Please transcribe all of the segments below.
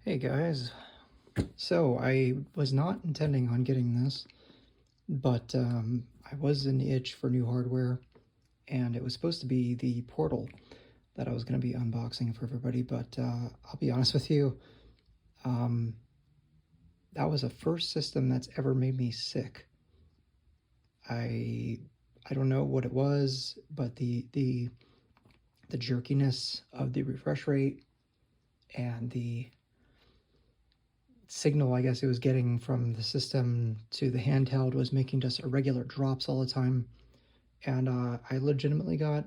Hey guys, so I was not intending on getting this, but I was in the itch for new hardware, and it was supposed to be the Portal that I was going to be unboxing for everybody, but I'll be honest with you, um, that was the first system that's ever made me sick. I I don't know what it was, but the jerkiness of the refresh rate and the signal I guess it was getting from the system to the handheld was making just irregular drops all the time, and I legitimately got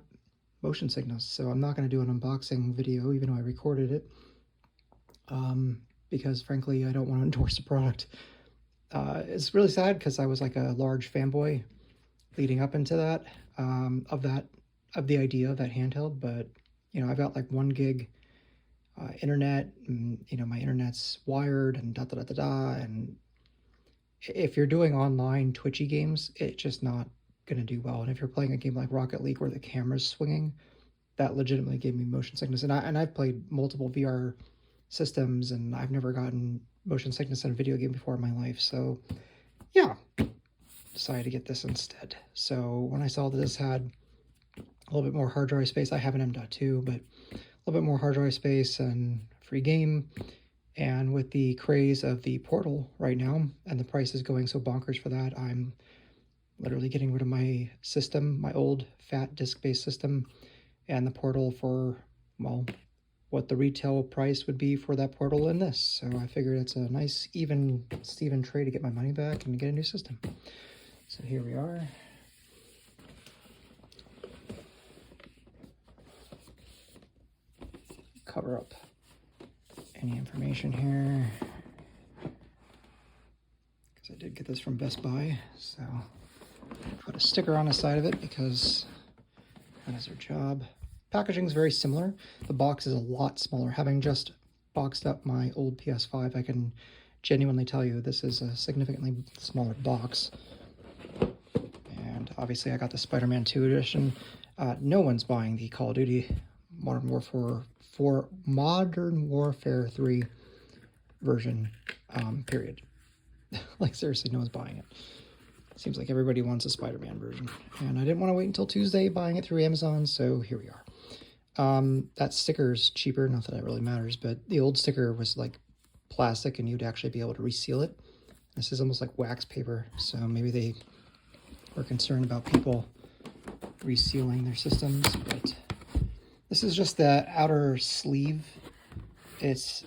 motion sickness. So I'm not going to do an unboxing video even though I recorded it, because frankly I don't want to endorse the product. It's really sad because I was like a large fanboy leading up into that, of the idea of that handheld, but I've got like 1 gig internet, and my internet's wired and da da da da da. And if you're doing online twitchy games, it's just not gonna do well. And if you're playing a game like Rocket League where the camera's swinging, that legitimately gave me motion sickness. And I've played multiple VR systems, and I've never gotten motion sickness in a video game before in my life. So yeah, decided to get this instead. So when I saw that this had a little bit more hard drive space, I have an M.2, but a little bit more hard drive space and free game, and with the craze of the Portal right now and the price is going so bonkers for that, I'm literally getting rid of my system, my old fat disk-based system, and the Portal for, well, what the retail price would be for that Portal and this. So I figured it's a nice even Steven trade to get my money back and get a new system. So here we are. Cover up any information here, because I did get this from Best Buy, so put a sticker on the side of it because that is their job. Packaging is very similar. The box is a lot smaller. Having just boxed up my old PS5, I can genuinely tell you this is a significantly smaller box. And obviously I got the Spider-Man 2 edition. No one's buying the Call of Duty Modern Warfare 3 version, period. Like seriously, no one's buying it. Seems like everybody wants a Spider-Man version, and I didn't want to wait until Tuesday buying it through Amazon, so here we are. That sticker's cheaper, not that it really matters, but the old sticker was like plastic and you'd actually be able to reseal it. This is almost like wax paper, so maybe they were concerned about people resealing their systems, but this is just the outer sleeve. It's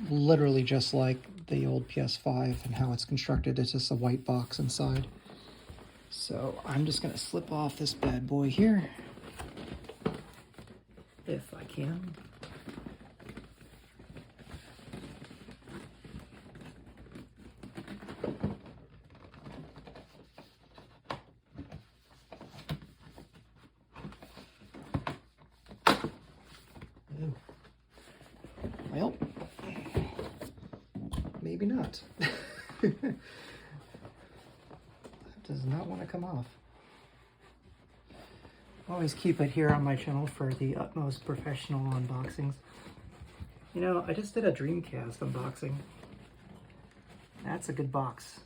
literally just like the old PS5 and how it's constructed. It's just a white box inside. So I'm just gonna slip off this bad boy here, if I can. Well, maybe not. That does not want to come off. Always keep it here on my channel for the utmost professional unboxings. I just did a Dreamcast unboxing. That's a good box.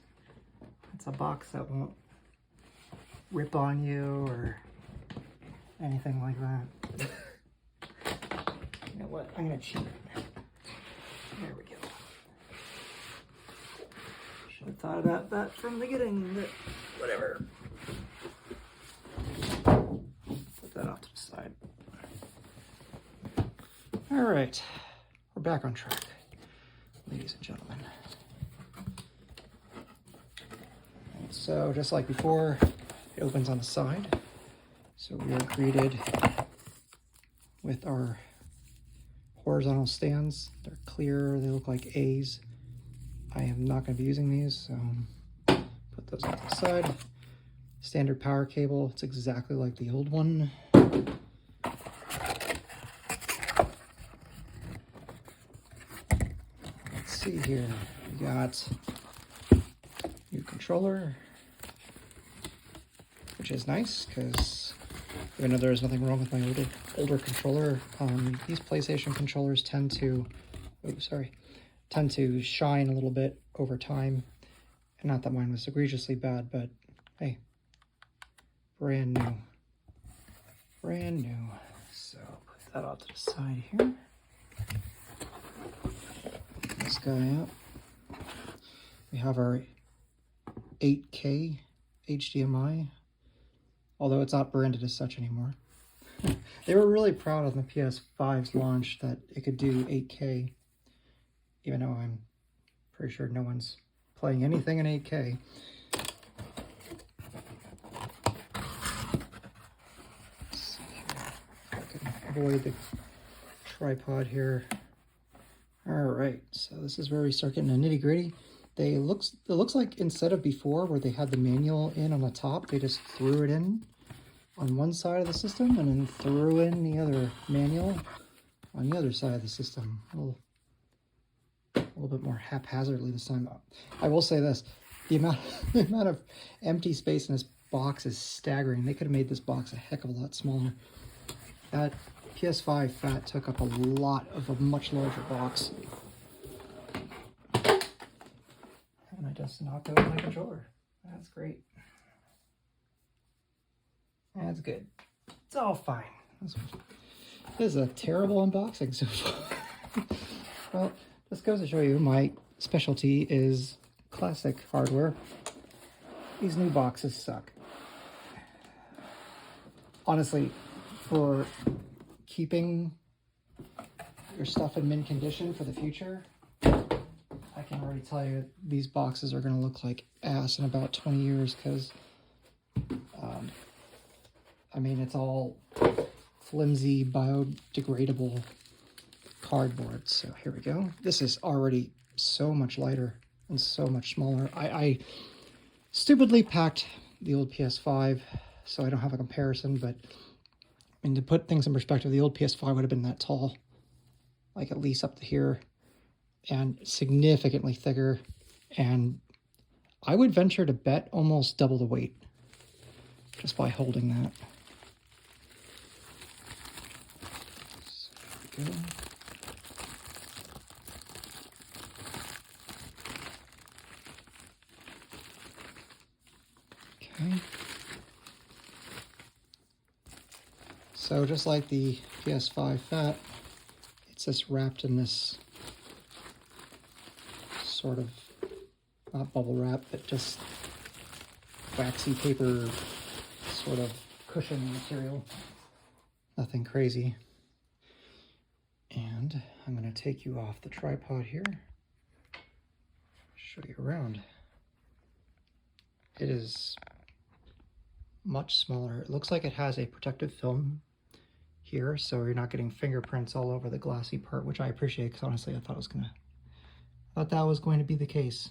It's a box that won't rip on you or anything like that. You know what? I'm gonna cheat. There we go. Should have thought about that from the beginning, but whatever. Put that off to the side. All right, we're back on track, ladies and gentlemen. And so just like before, it opens on the side. So we are greeted with our horizontal stands. They're clear, they look like A's. I am not going to be using these, so put those on the side. Standard power cable, it's exactly like the old one. Let's see here, we got new controller, which is nice because even though there's nothing wrong with my older controller, these PlayStation controllers tend to, tend to shine a little bit over time. And not that mine was egregiously bad, but hey, brand new. Brand new. So put that off to the side here. Get this guy out. We have our 8K HDMI, although it's not branded as such anymore. They were really proud on the PS5's launch that it could do 8K, even though I'm pretty sure no one's playing anything in 8K. Let's see here. If I can avoid the tripod here. Alright, so this is where we start getting the nitty-gritty. It looks like instead of before where they had the manual in on the top, they just threw it in on one side of the system and then threw in the other manual on the other side of the system. A little bit more haphazardly this time. I will say this, the amount of empty space in this box is staggering. They could have made this box a heck of a lot smaller. That PS5 Fat took up a lot of a much larger box. And I just knocked over my controller. That's great. That's good. It's all fine. This is a terrible unboxing so far. Well, this goes to show you my specialty is classic hardware. These new boxes suck. Honestly, for keeping your stuff in mint condition for the future, I can already tell you these boxes are going to look like ass in about 20 years because, I mean, it's all flimsy, biodegradable cardboard. So here we go. This is already so much lighter and so much smaller. I stupidly packed the old PS5, so I don't have a comparison, but I mean, to put things in perspective, the old PS5 would have been that tall, like at least up to here, and significantly thicker, and I would venture to bet almost double the weight just by holding that. So there we go. Okay. So just like the PS5 Fat, it's just wrapped in this sort of, not bubble wrap, but just waxy paper sort of cushion material. Nothing crazy. And I'm going to take you off the tripod here, show you around. It is much smaller. It looks like it has a protective film here, so you're not getting fingerprints all over the glassy part, which I appreciate because honestly I thought that was going to be the case.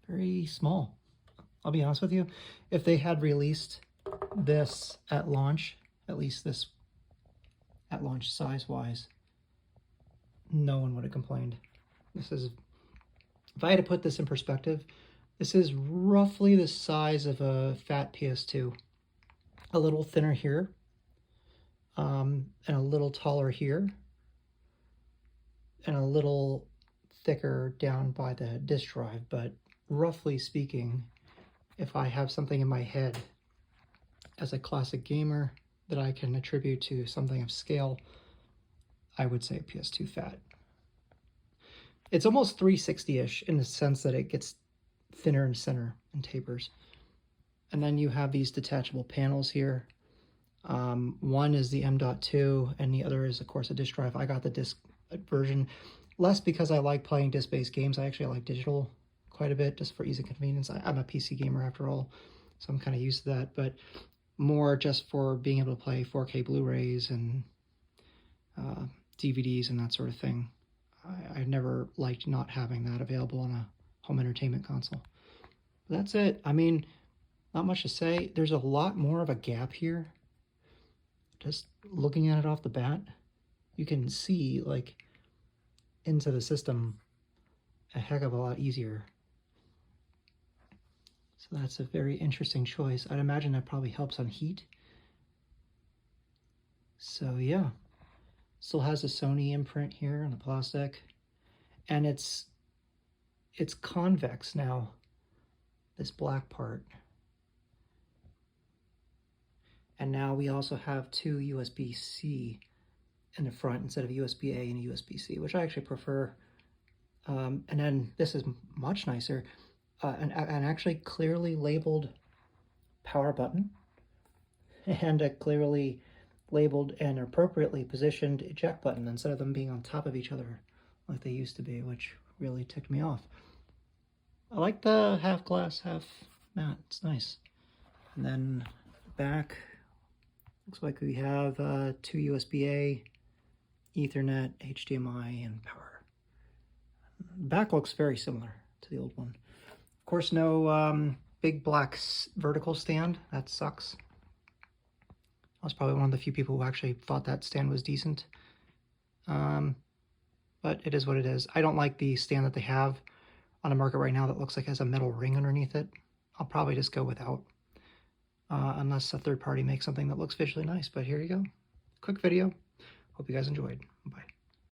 Very small. I'll be honest with you, if they had released this at launch, at least this at launch size-wise, no one would have complained. This is, if I had to put this in perspective, this is roughly the size of a fat PS2. A little thinner here, and a little taller here, and a little thicker down by the disk drive. But roughly speaking, if I have something in my head as a classic gamer that I can attribute to something of scale, I would say PS2 Fat. It's almost 360-ish in the sense that it gets thinner and thinner and tapers. And then you have these detachable panels here. One is the M.2 and the other is, of course, a disk drive. I got the disc version, less because I like playing disc-based games. I actually like digital quite a bit, just for ease and convenience. I'm a PC gamer after all, so I'm kind of used to that, but more just for being able to play 4K Blu-rays and DVDs and that sort of thing. I've never liked not having that available on a home entertainment console. But that's it. I mean, not much to say. There's a lot more of a gap here. Just looking at it off the bat, you can see like into the system a heck of a lot easier. So that's a very interesting choice. I'd imagine that probably helps on heat. So yeah, still has a Sony imprint here on the plastic, and it's convex now, this black part. And now we also have two USB-C in the front instead of USB-A and USB-C, which I actually prefer. And then this is much nicer, an actually clearly labeled power button and a clearly labeled and appropriately positioned eject button instead of them being on top of each other like they used to be, which really ticked me off. I like the half glass, half matte. It's nice. And then back, looks like we have two USB-A, Ethernet, HDMI, and power. Back looks very similar to the old one. Of course, no big black vertical stand. That sucks. I was probably one of the few people who actually thought that stand was decent. But it is what it is. I don't like the stand that they have on the market right now that looks like it has a metal ring underneath it. I'll probably just go without, unless a third party makes something that looks visually nice. But here you go. Quick video. Hope you guys enjoyed. Bye.